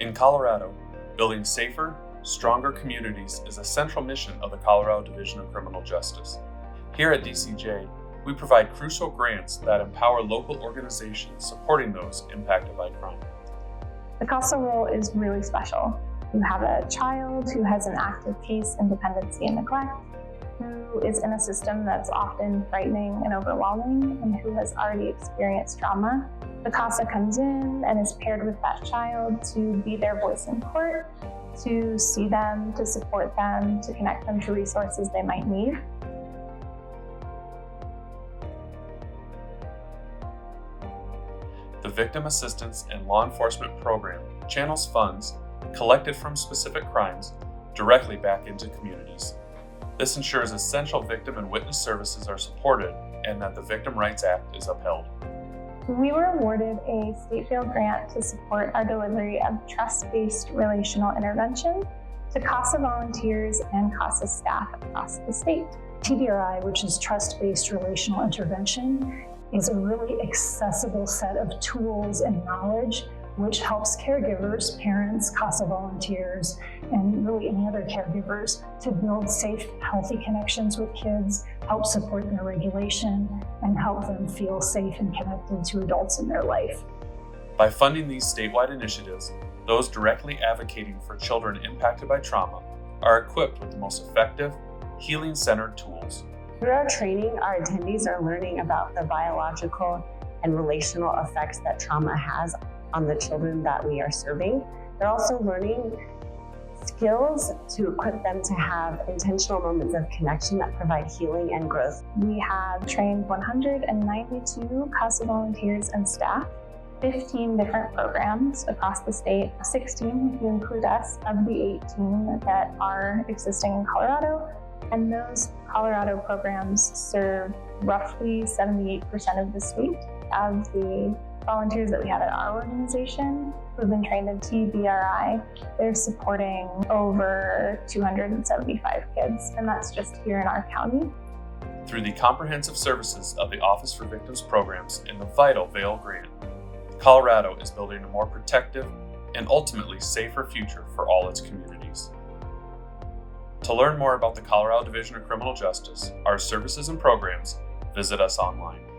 In Colorado, building safer, stronger communities is a central mission of the Colorado Division of Criminal Justice. Here at DCJ, we provide crucial grants that empower local organizations supporting those impacted by crime. The CASA role is really special. You have a child who has an active case in dependency and neglect, who is in a system that's often frightening and overwhelming, and who has already experienced trauma. The CASA comes in and is paired with that child to be their voice in court, to see them, to support them, to connect them to resources they might need. The Victim Assistance and Law Enforcement Program channels funds collected from specific crimes directly back into communities. This ensures essential victim and witness services are supported and that the Victim Rights Act is upheld. We were awarded a state VALE grant to support our delivery of Trust-Based Relational Intervention to CASA volunteers and CASA staff across the state. TBRI, which is Trust-Based Relational Intervention, is a really accessible set of tools and knowledge which helps caregivers, parents, CASA volunteers, and really any other caregivers to build safe, healthy connections with kids, help support their regulation, and help them feel safe and connected to adults in their life. By funding these statewide initiatives, those directly advocating for children impacted by trauma are equipped with the most effective, healing-centered tools. Through our training, our attendees are learning about the biological and relational effects that trauma has on the children that we are serving. They're also learning skills to equip them to have intentional moments of connection that provide healing and growth. We have trained 192 CASA volunteers and staff, 15 different programs across the state, 16 if you include us, of the 18 that are existing in Colorado. And those Colorado programs serve roughly 78% of the state. Of the volunteers that we have at our organization who've been trained in TBRI, they're supporting over 275 kids, and that's just here in our county. Through the comprehensive services of the Office for Victims Programs and the vital VALE grant, Colorado is building a more protective and ultimately safer future for all its communities. To learn more about the Colorado Division of Criminal Justice, our services and programs, visit us online.